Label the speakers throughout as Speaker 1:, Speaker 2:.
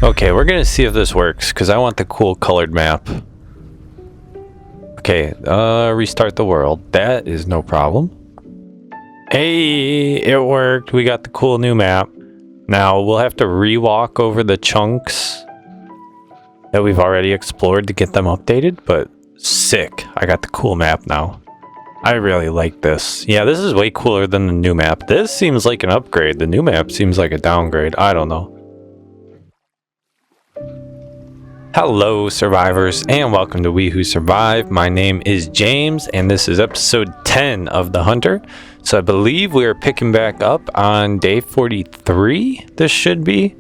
Speaker 1: Okay, we're gonna see if this works because I want the cool colored map. Okay, restart the world. That is no problem. Hey, it worked. We got the cool new map. Now we'll have to rewalk over the chunks that we've already explored to get them updated, but sick. I got the cool map now. I really like this. Yeah, this is way cooler than the new map. This seems like an upgrade. The new map seems like a downgrade. I don't know. Hello, survivors, and welcome to We Who Survive. My name is James, and this is episode 10 of The Hunter. So I believe we are picking back up on day 43, this should be.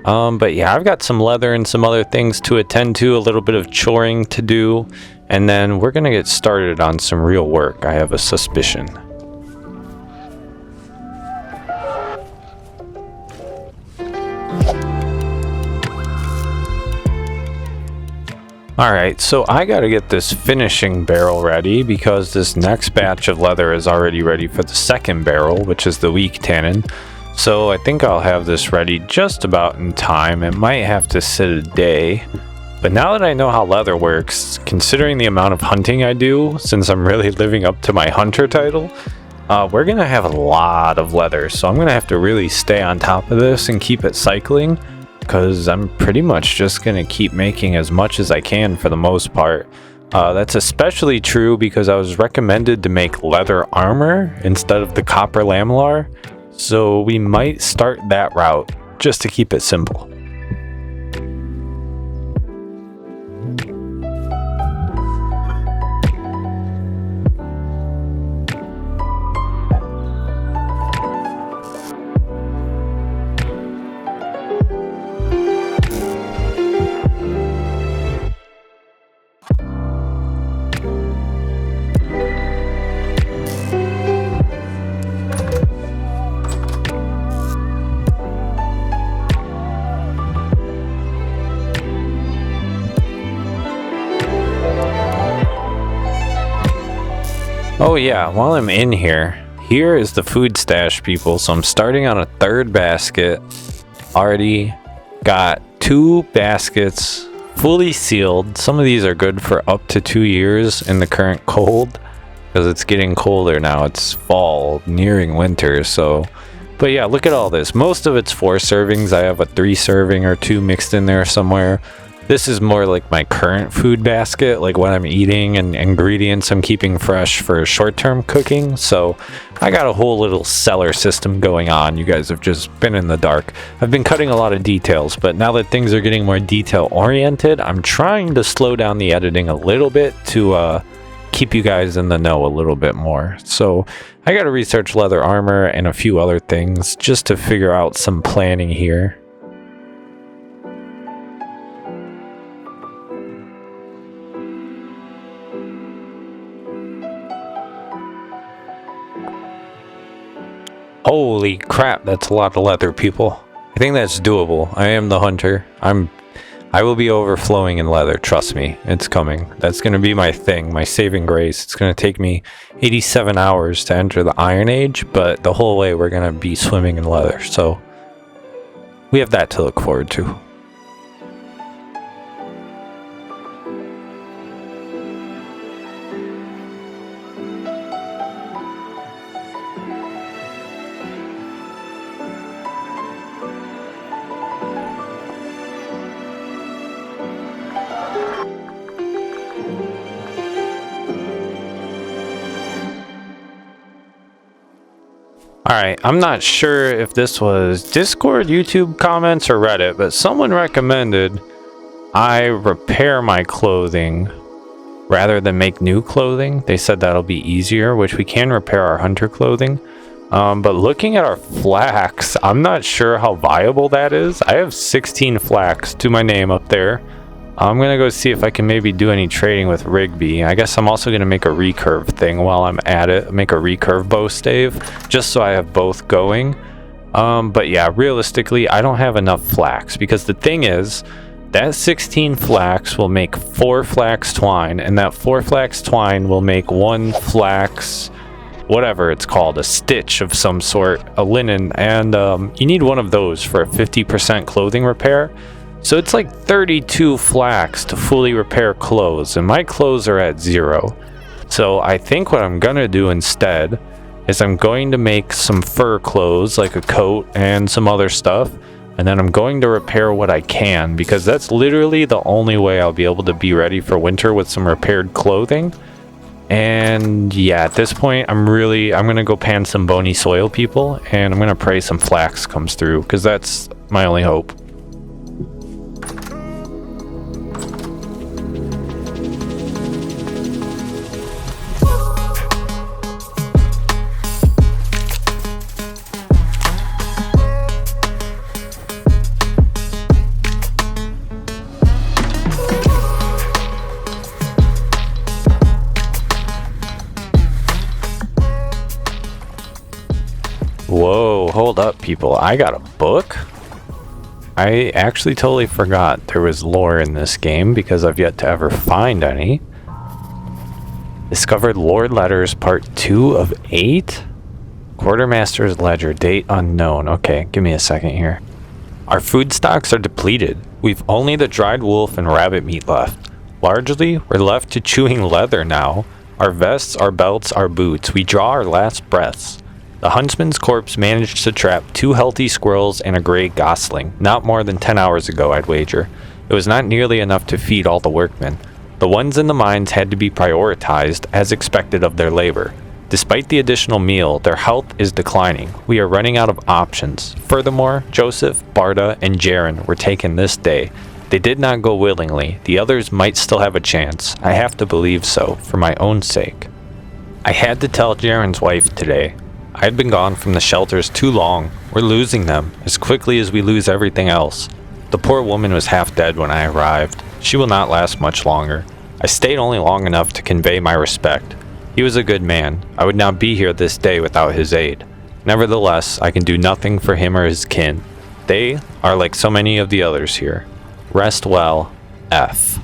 Speaker 1: But yeah, I've got some leather and some other things to attend to, a little bit of choring to do, and then we're going to get started on some real work. I have a suspicion. Alright, so I gotta get this finishing barrel ready because this next batch of leather is already ready for the second barrel, which is the weak tannin. So I think I'll have this ready just about in time. It might have to sit a day. But now that I know how leather works, considering the amount of hunting I do, since I'm really living up to my hunter title, we're gonna have a lot of leather. So I'm gonna have to really stay on top of this and keep it cycling, because I'm pretty much just going to keep making as much as I can for the most part. That's especially true because I was recommended to make leather armor instead of the copper lamellar, so we might start that route just to keep it simple. Oh yeah, while I'm in here is the food stash, people. So I'm starting on a third basket. Already got 2 baskets fully sealed. Some of these are good for up to 2 years in the current cold, because it's getting colder now. It's fall, nearing winter. So, but yeah, look at all this. Most of it's 4 servings. I have a 3 serving or 2 mixed in there somewhere. This is more like my current food basket, like what I'm eating and ingredients I'm keeping fresh for short-term cooking. So I got a whole little cellar system going on. You guys have just been in the dark. I've been cutting a lot of details, but now that things are getting more detail-oriented, I'm trying to slow down the editing a little bit to keep you guys in the know a little bit more. So I got to research leather armor and a few other things just to figure out some planning here. Holy crap, that's a lot of leather, people. I think that's doable. I am the hunter. I will be overflowing in leather, trust me. It's coming. That's going to be my thing, my saving grace. It's going to take me 87 hours to enter the Iron Age, but the whole way we're going to be swimming in leather. So we have that to look forward to. Alright, I'm not sure if this was Discord, YouTube comments, or Reddit, but someone recommended I repair my clothing rather than make new clothing. They said that'll be easier, which we can repair our hunter clothing. But looking at our flax, I'm not sure how viable that is. I have 16 flax to my name up there. I'm going to go see if I can maybe do any trading with Rigby. I guess I'm also going to make a recurve thing while I'm at it. Make a recurve bow stave, just so I have both going. But yeah, realistically, I don't have enough flax. Because the thing is, that 16 flax will make 4 flax twine. And that 4 flax twine will make 1 flax, whatever it's called, a stitch of some sort, a linen. And you need one of those for a 50% clothing repair. So it's like 32 flax to fully repair clothes, and my clothes are at 0. So I think what I'm gonna do instead is I'm going to make some fur clothes, like a coat and some other stuff, and then I'm going to repair what I can, because that's literally the only way I'll be able to be ready for winter with some repaired clothing. And yeah, at this point, I'm gonna go pan some bony soil people, and I'm gonna pray some flax comes through, because that's my only hope. Whoa, hold up, people. I got a book? I actually totally forgot there was lore in this game because I've yet to ever find any. Discovered Lore Letters Part 2 of 8? Quartermaster's Ledger, date unknown. Okay, give me a second here. Our food stocks are depleted. We've only the dried wolf and rabbit meat left. Largely, we're left to chewing leather now. Our vests, our belts, our boots. We draw our last breaths. The huntsman's corpse managed to trap 2 healthy squirrels and a gray gosling, not more than 10 hours ago, I'd wager. It was not nearly enough to feed all the workmen. The ones in the mines had to be prioritized as expected of their labor. Despite the additional meal, their health is declining. We are running out of options. Furthermore, Joseph, Barda, and Jaren were taken this day. They did not go willingly. The others might still have a chance. I have to believe so, for my own sake. I had to tell Jaren's wife today. I had been gone from the shelters too long. We're losing them, as quickly as we lose everything else. The poor woman was half dead when I arrived. She will not last much longer. I stayed only long enough to convey my respect. He was a good man. I would not be here this day without his aid. Nevertheless, I can do nothing for him or his kin. They are like so many of the others here. Rest well, F.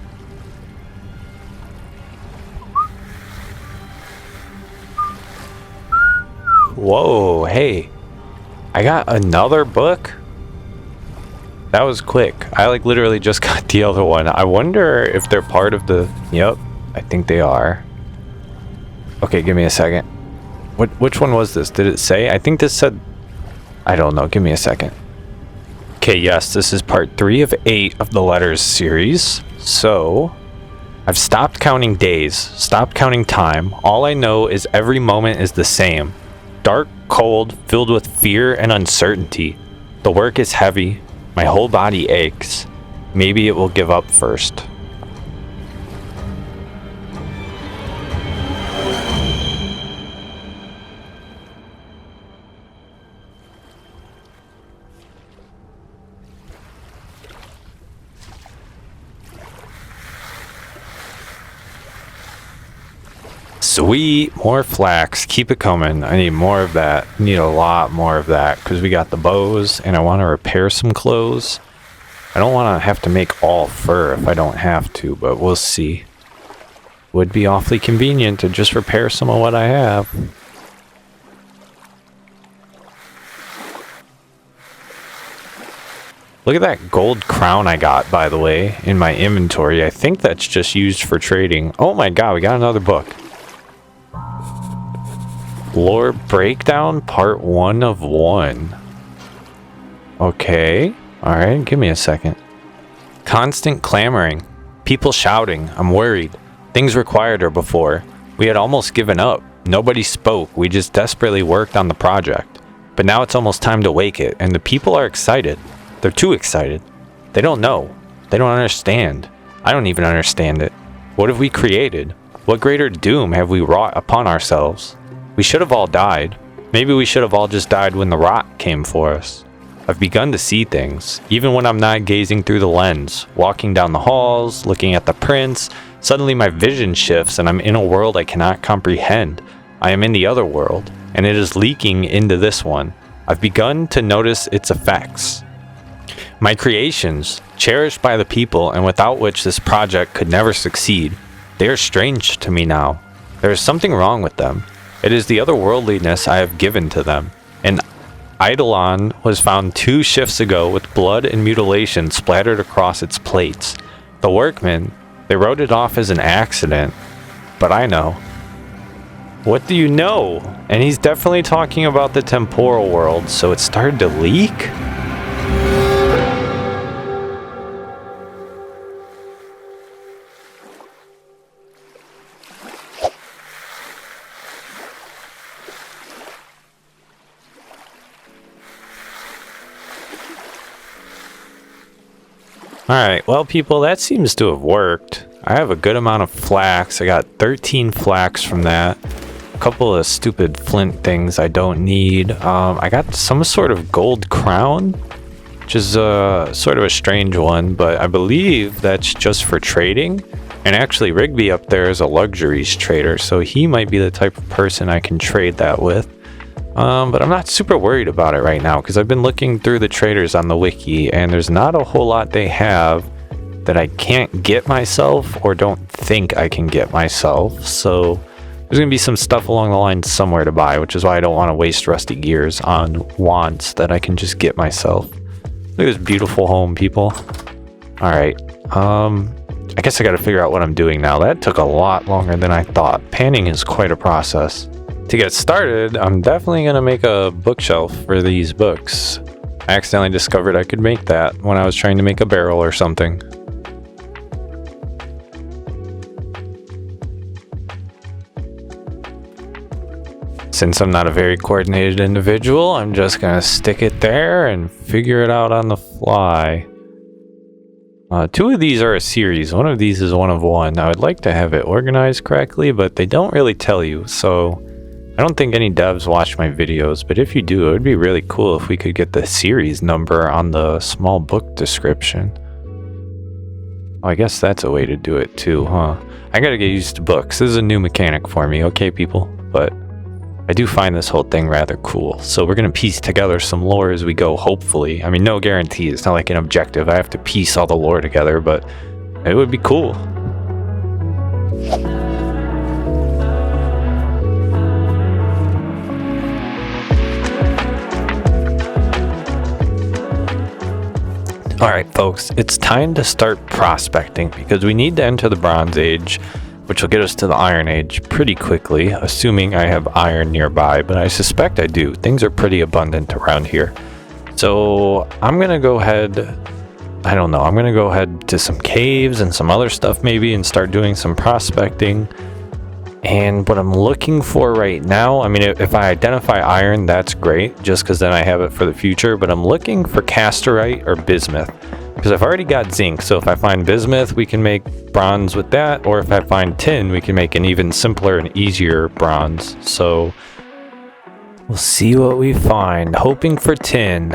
Speaker 1: Whoa, hey, I got another book? That was quick. I literally just got the other one. I wonder if they're part of the... Yep, I think they are. Okay, give me a second. Which one was this? Did it say? I think this said... I don't know, give me a second. Okay, yes, this is part 3 of 8 of the letters series. So, I've stopped counting days, stopped counting time. All I know is every moment is the same. Dark, cold, filled with fear and uncertainty. The work is heavy. My whole body aches. Maybe it will give up first. Sweet, more flax. Keep it coming. I need more of that. I need a lot more of that because we got the bows and I want to repair some clothes. I don't want to have to make all fur if I don't have to, but we'll see. Would be awfully convenient to just repair some of what I have. Look at that gold crown I got, by the way, in my inventory. I think that's just used for trading. Oh my god, we got another book. Lore Breakdown Part 1 of 1. Okay. Alright, give me a second. Constant clamoring. People shouting. I'm worried. Things were quieter before. We had almost given up. Nobody spoke. We just desperately worked on the project. But now it's almost time to wake it, and the people are excited. They're too excited. They don't know. They don't understand. I don't even understand it. What have we created? What greater doom have we wrought upon ourselves? We should have all died. Maybe we should have all just died when the rot came for us. I've begun to see things, even when I'm not gazing through the lens. Walking down the halls, looking at the prints, suddenly my vision shifts and I'm in a world I cannot comprehend. I am in the other world, and it is leaking into this one. I've begun to notice its effects. My creations, cherished by the people and without which this project could never succeed, they are strange to me now. There is something wrong with them. It is the otherworldliness I have given to them, and Eidolon was found 2 shifts ago with blood and mutilation splattered across its plates. The workmen, they wrote it off as an accident, but I know. What do you know? And he's definitely talking about the temporal world, so it started to leak? Alright, well people, that seems to have worked. I have a good amount of flax. I got 13 flax from that. A couple of stupid flint things I don't need. I got some sort of gold crown, which is sort of a strange one, but I believe that's just for trading. And actually Rigby up there is a luxuries trader, so he might be the type of person I can trade that with. But I'm not super worried about it right now because I've been looking through the traders on the wiki and there's not a whole lot they have that I can't get myself or don't think I can get myself. So there's going to be some stuff along the line somewhere to buy, which is why I don't want to waste rusty gears on wants that I can just get myself. Look at this beautiful home, people. All right. I guess I got to figure out what I'm doing now. That took a lot longer than I thought. Panning is quite a process. To get started, I'm definitely going to make a bookshelf for these books. I accidentally discovered I could make that when I was trying to make a barrel or something. Since I'm not a very coordinated individual, I'm just going to stick it there and figure it out on the fly. 2 of these are a series. One of these is one of one. I would like to have it organized correctly, but they don't really tell you, so I don't think any devs watch my videos, but if you do, it would be really cool if we could get the series number on the small book description. Oh, I guess that's a way to do it too, huh? I gotta get used to books. This is a new mechanic for me, okay, people? But I do find this whole thing rather cool. So we're gonna piece together some lore as we go, hopefully. I mean, no guarantee. It's not like an objective. I have to piece all the lore together, but it would be cool. Alright folks, it's time to start prospecting because we need to enter the Bronze Age, which will get us to the Iron Age pretty quickly, assuming I have iron nearby, but I suspect I do. Things are pretty abundant around here. So I'm going to go ahead, I'm going to go ahead to some caves and some other stuff maybe and start doing some prospecting. And what I'm looking for right now, I mean, if I identify iron, that's great, just because then I have it for the future. But I'm looking for casterite or bismuth, because I've already got zinc. So if I find bismuth, we can make bronze with that. Or if I find tin, we can make an even simpler and easier bronze. So we'll see what we find. Hoping for tin.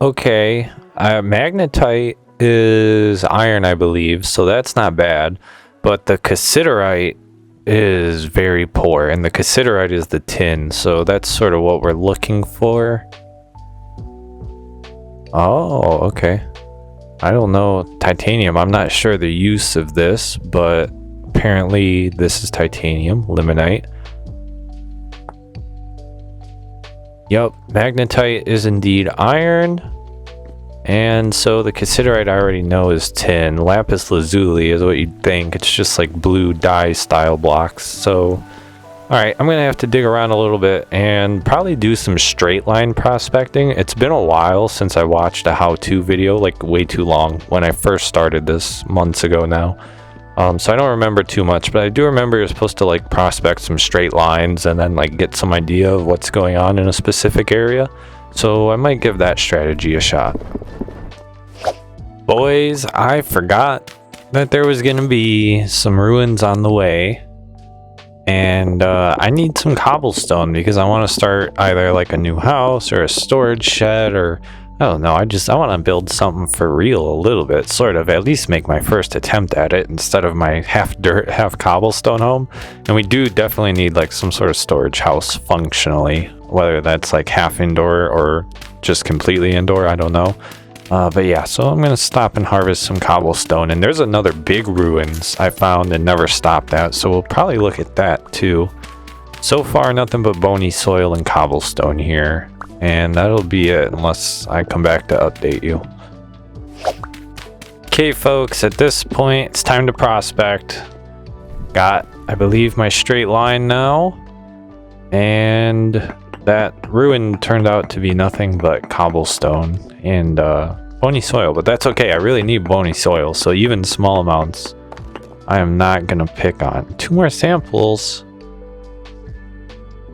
Speaker 1: Okay. Magnetite is iron, I believe, so that's not bad, but the cassiterite is very poor, and the cassiterite is the tin, so that's sort of what we're looking for. Oh, okay. I don't know. Titanium, I'm not sure the use of this, but apparently this is titanium, limonite. Yep, magnetite is indeed iron. And so the cassiterite I already know is tin. Lapis lazuli is what you'd think. It's just like blue dye style blocks. So, alright, I'm going to have to dig around a little bit and probably do some straight line prospecting. It's been a while since I watched a how-to video, like way too long, when I first started this months ago now. So I don't remember too much, but I do remember you're supposed to like prospect some straight lines and then like get some idea of what's going on in a specific area. So I might give that strategy a shot. Boys, I forgot that there was going to be some ruins on the way. And I need some cobblestone because I want to start either like a new house or a storage shed or I don't know. I want to build something for real a little bit, sort of, at least make my first attempt at it instead of my half dirt, half cobblestone home. And we do definitely need like some sort of storage house functionally, whether that's like half indoor or just completely indoor, I don't know. But yeah, so I'm going to stop and harvest some cobblestone. And there's another big ruins I found and never stopped at, so we'll probably look at that too. So far, nothing but bony soil and cobblestone here. And that'll be it unless I come back to update you. Okay, folks, at this point, it's time to prospect. Got, I believe, my straight line now. And that ruin turned out to be nothing but cobblestone and bony soil. But that's okay, I really need bony soil. So even small amounts, I am not going to pick on. 2 more samples.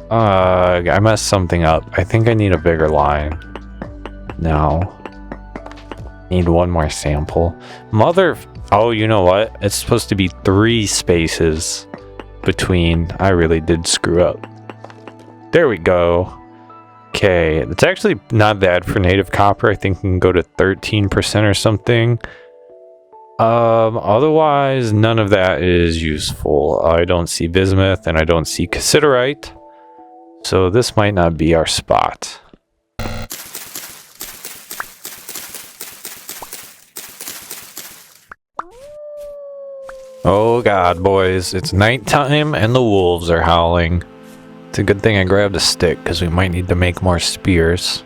Speaker 1: I messed something up. I think I need a bigger line. No. Need 1 more sample. Oh, you know what? It's supposed to be 3 spaces between. I really did screw up. There we go. Okay, it's actually not bad for native copper. I think we can go to 13% or something. Otherwise, none of that is useful. I don't see bismuth and I don't see cassiterite. So this might not be our spot. Oh god, boys, it's nighttime and the wolves are howling. It's a good thing I grabbed a stick because we might need to make more spears.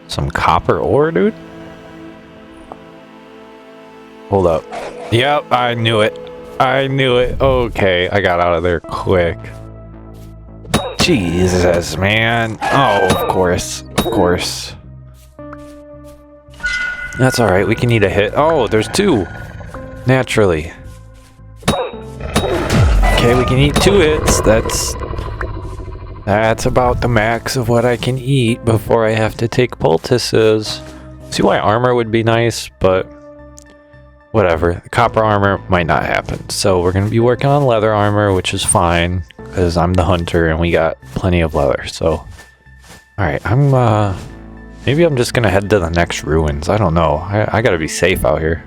Speaker 1: Some copper ore, dude? Hold up. Yep, I knew it. I knew it. Okay, I got out of there quick. Jesus, man. Oh, of course. Of course. That's alright, we can eat a hit. Oh, there's 2. Naturally. Okay, we can eat 2 hits. That's about the max of what I can eat before I have to take poultices. See why armor would be nice, but whatever. Copper armor might not happen. So we're going to be working on leather armor, which is fine because I'm the hunter and we got plenty of leather. So, alright, maybe I'm just going to head to the next ruins. I don't know. I got to be safe out here.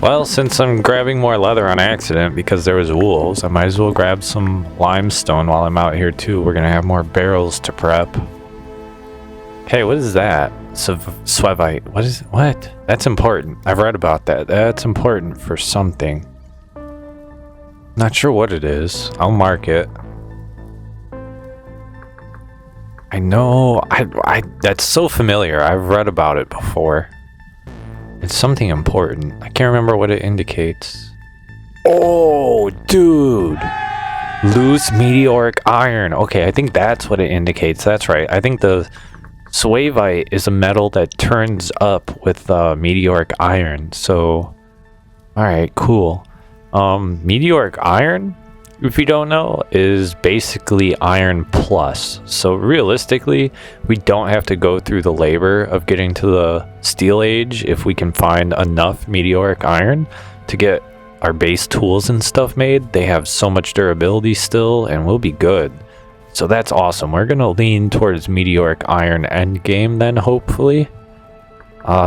Speaker 1: Well, since I'm grabbing more leather on accident because there was wolves, I might as well grab some limestone while I'm out here too. We're gonna have more barrels to prep. Hey, what is that? Swevite. What? That's important. I've read about that. That's important for something. Not sure what it is. I'll mark it. I know. That's so familiar. I've read about it before. It's something important. I can't remember what it indicates. Oh, dude. Loose meteoric iron. Okay, I think that's what it indicates. That's right. I think the Swevite is a metal that turns up with meteoric iron. So, alright, cool. Meteoric iron, if you don't know, is basically iron plus. So realistically, we don't have to go through the labor of getting to the steel age if we can find enough meteoric iron to get our base tools and stuff made. They have so much durability still and we'll be good. So that's awesome. We're gonna lean towards meteoric iron endgame then, hopefully.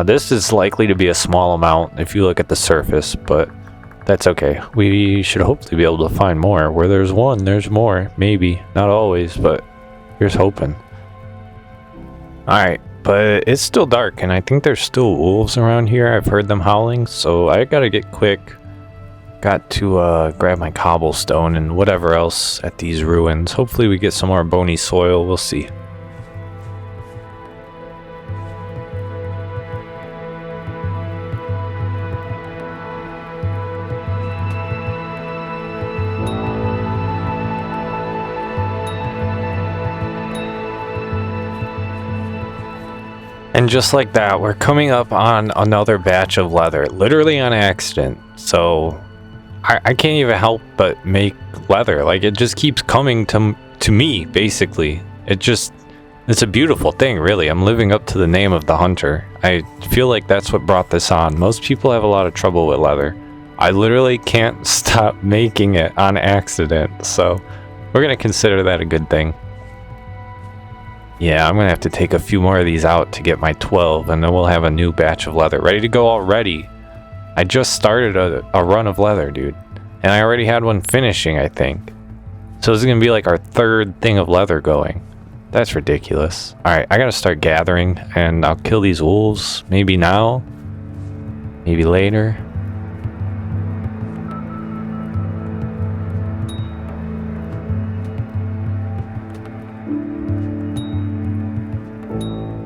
Speaker 1: This is likely to be a small amount if you look at the surface, but that's okay. We should hopefully be able to find more. Where there's one, there's more. Maybe. Not always, but here's hoping. Alright, but it's still dark, and I think there's still wolves around here. I've heard them howling, so I gotta get quick. Got to grab my cobblestone and whatever else at these ruins. Hopefully we get some more bony soil. We'll see. And just like that, we're coming up on another batch of leather, literally on accident. So I can't even help but make leather. Like, it just keeps coming to me, basically. It's a beautiful thing, really. I'm living up to the name of the hunter. I feel like that's what brought this on. Most people have a lot of trouble with leather. I literally can't stop making it on accident. So we're going to consider that a good thing. Yeah, I'm going to have to take a few more of these out to get my 12, and then we'll have a new batch of leather ready to go already. I just started a run of leather, dude. And I already had one finishing, I think. So this is going to be like our 3rd thing of leather going. That's ridiculous. Alright, I got to start gathering, and I'll kill these wolves. Maybe now. Maybe later.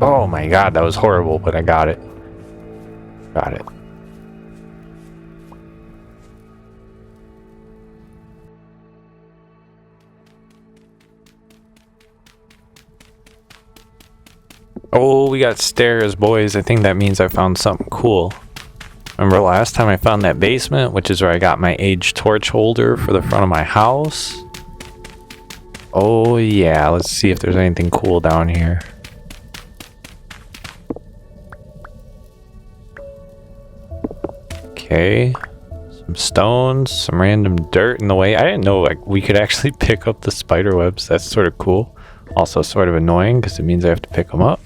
Speaker 1: Oh my god, that was horrible, but I got it. Got it. Oh, we got stairs, boys. I think that means I found something cool. Remember last time I found that basement, which is where I got my aged torch holder for the front of my house? Oh yeah, let's see if there's anything cool down here. Okay, some stones, some random dirt in the way. I didn't know like we could actually pick up the spider webs. That's sort of cool. Also sort of annoying because it means I have to pick them up.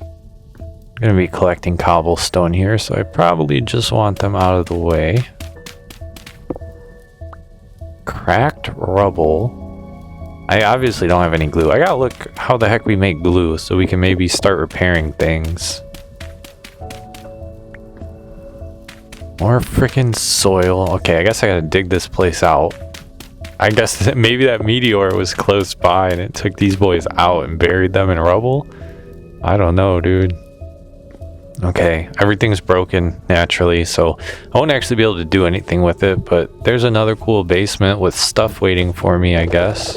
Speaker 1: I'm gonna be collecting cobblestone here, so I probably just want them out of the way. Cracked rubble. I obviously don't have any glue. I gotta look how the heck we make glue so we can maybe start repairing things. More freaking soil. Okay, I guess I gotta dig this place out. I guess that maybe that meteor was close by and it took these boys out and buried them in rubble. I don't know, dude. Okay, everything's broken naturally, so I won't actually be able to do anything with it, but there's another cool basement with stuff waiting for me, I guess.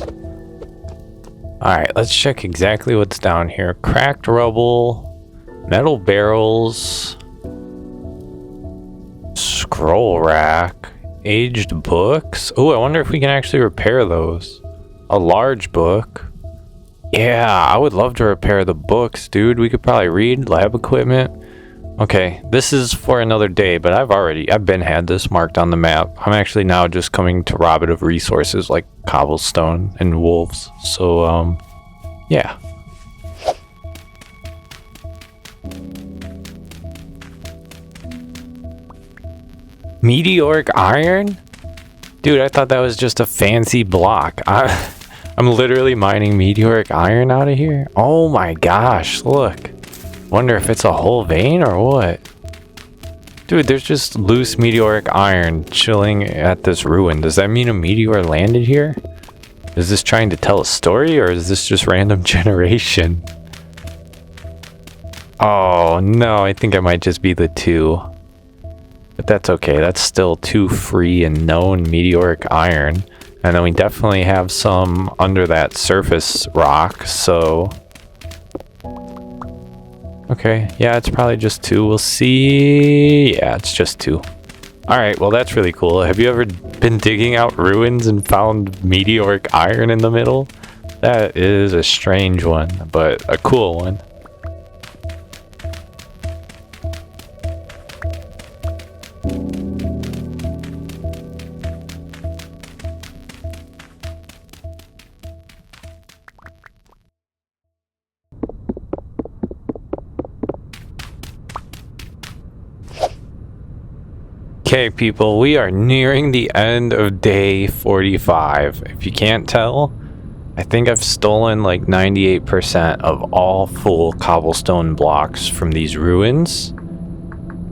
Speaker 1: Alright, let's check exactly what's down here. Cracked rubble, metal barrels, scroll rack, aged books. Oh, I wonder if we can actually repair those. A large book. Yeah, I would love to repair the books, dude. We could probably read lab equipment. Okay, this is for another day, but I've been had this marked on the map. I'm actually now just coming to rob it of resources like cobblestone and wolves. So, yeah. Meteoric iron? Dude, I thought that was just a fancy block. I'm literally mining meteoric iron out of here. Oh my gosh, look. Wonder if it's a whole vein or what? Dude, there's just loose meteoric iron chilling at this ruin. Does that mean a meteor landed here? Is this trying to tell a story or is this just random generation? Oh no, I think it might just be the two. But that's okay, that's still two free and known meteoric iron. And then we definitely have some under that surface rock, so... Okay, yeah, it's probably just two. We'll see. Yeah, it's just two. Alright, well that's really cool. Have you ever been digging out ruins and found meteoric iron in the middle? That is a strange one, but a cool one. Okay, people, we are nearing the end of day 45. If you can't tell, I think I've stolen like 98% of all full cobblestone blocks from these ruins.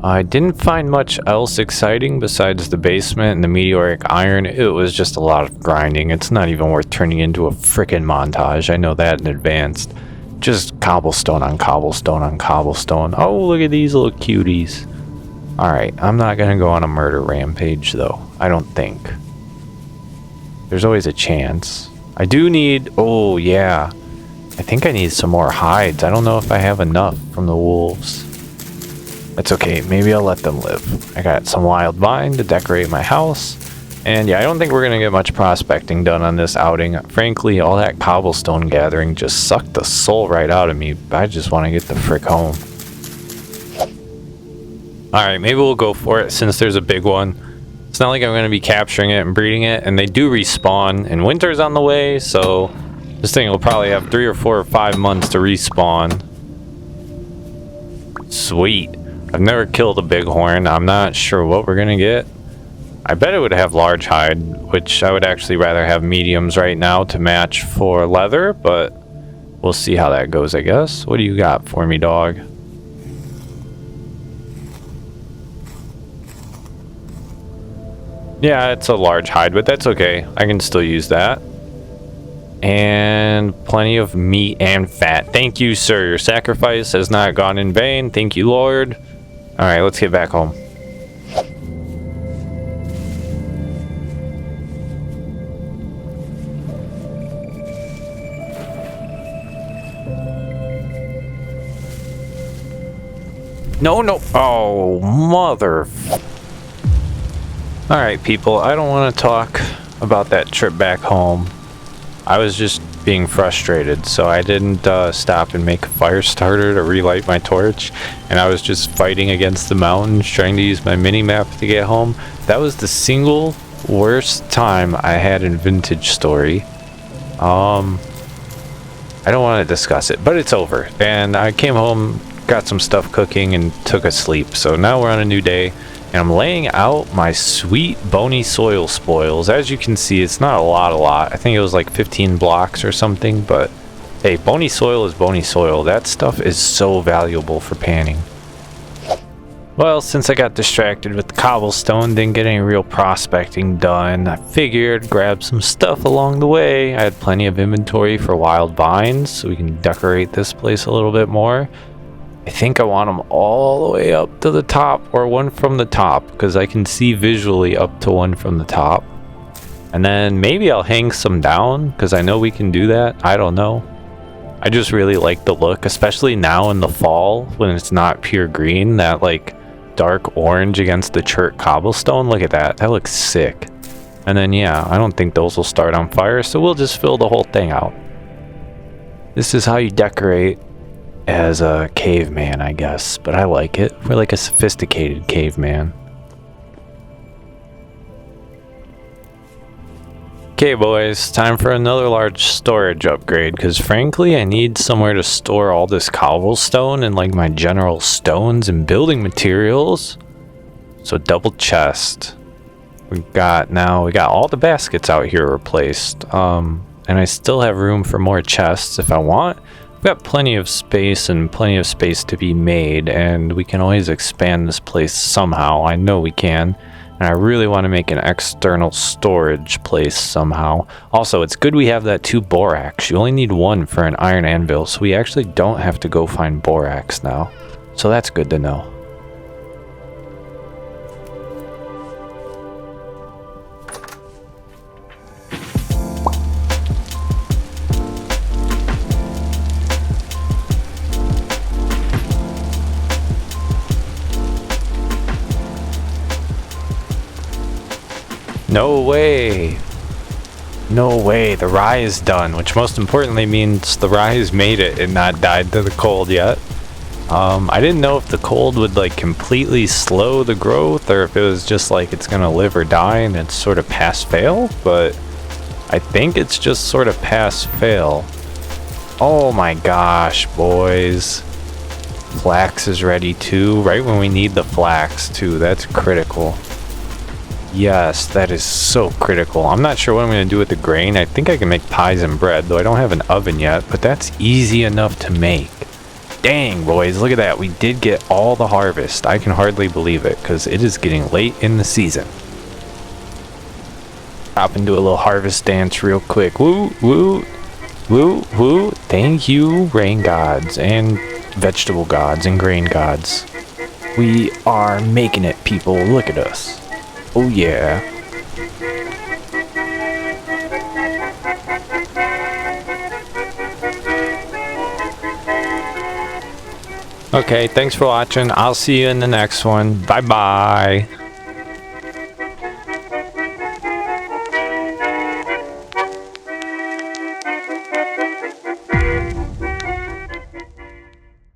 Speaker 1: I didn't find much else exciting besides the basement and the meteoric iron. It was just a lot of grinding. It's not even worth turning into a frickin' montage. I know that in advance. Just cobblestone on cobblestone on cobblestone. Oh, look at these little cuties. Alright, I'm not gonna go on a murder rampage though. I don't think. There's always a chance. I do need... Oh, yeah. I think I need some more hides. I don't know if I have enough from the wolves. That's okay. Maybe I'll let them live. I got some wild vine to decorate my house. And yeah, I don't think we're gonna get much prospecting done on this outing. Frankly, all that cobblestone gathering just sucked the soul right out of me. I just want to get the frick home. Alright, maybe we'll go for it since there's a big one. It's not like I'm going to be capturing it and breeding it, and they do respawn, and winter's on the way, so this thing will probably have 3 or 4 or 5 months to respawn. Sweet. I've never killed a bighorn. I'm not sure what we're going to get. I bet it would have large hide, which I would actually rather have mediums right now to match for leather, but we'll see how that goes, I guess. What do you got for me, dog? Yeah, it's a large hide, but that's okay. I can still use that. And plenty of meat and fat. Thank you, sir. Your sacrifice has not gone in vain. Thank you, Lord. All right, let's get back home. No, no. Oh, mother. All right, people. I don't want to talk about that trip back home. I was just being frustrated, so I didn't stop and make a fire starter to relight my torch, and I was just fighting against the mountains, trying to use my mini-map to get home. That was the single worst time I had in Vintage Story. I don't want to discuss it, but it's over, and I came home, got some stuff cooking, and took a sleep. So now we're on a new day, and I'm laying out my sweet Bony soil spoils. As you can see, it's not a lot. I think it was like 15 blocks or something, but hey, Bony soil is Bony soil. That stuff is so valuable for panning. Well, since I got distracted with the cobblestone, didn't get any real prospecting done, I figured grab some stuff along the way. I had plenty of inventory for wild vines, so we can decorate this place a little bit more. I think I want them all the way up to the top, or one from the top, because I can see visually up to one from the top. And then maybe I'll hang some down, because I know we can do that. I don't know. I just really like the look, especially now in the fall when it's not pure green. That like dark orange against the chert cobblestone. Look at that. That looks sick. And then yeah, I don't think those will start on fire, so we'll just fill the whole thing out. This is how you decorate as a caveman, I guess, but I like it. We're like a sophisticated caveman. Okay, boys, time for another large storage upgrade, because frankly, I need somewhere to store all this cobblestone and like my general stones and building materials. So double chest. We got all the baskets out here replaced. And I still have room for more chests if I want. We've got plenty of space and plenty of space to be made, and we can always expand this place somehow. I know we can, and I really want to make an external storage place somehow. Also, it's good we have that 2 borax. You only need 1 for an iron anvil, so we actually don't have to go find borax now. So that's good to know. No way. No way. The rye is done, which most importantly means the rye has made it and not died to the cold yet. I didn't know if the cold would like completely slow the growth or if it was just like it's gonna live or die and it's sort of pass fail, but I think it's just sort of pass fail. Oh my gosh, boys. Flax is ready too, right when we need the flax too. That's critical. Yes, that is so critical. I'm not sure what I'm going to do with the grain. I think I can make pies and bread, though I don't have an oven yet, but that's easy enough to make. Dang, boys, look at that. We did get all the harvest. I can hardly believe it, because it is getting late in the season. Hop into a little harvest dance real quick. Woo, woo, woo, woo. Thank you, rain gods, and vegetable gods, and grain gods. We are making it, people. Look at us. Oh yeah. Okay, thanks for watching. I'll see you in the next one. Bye bye.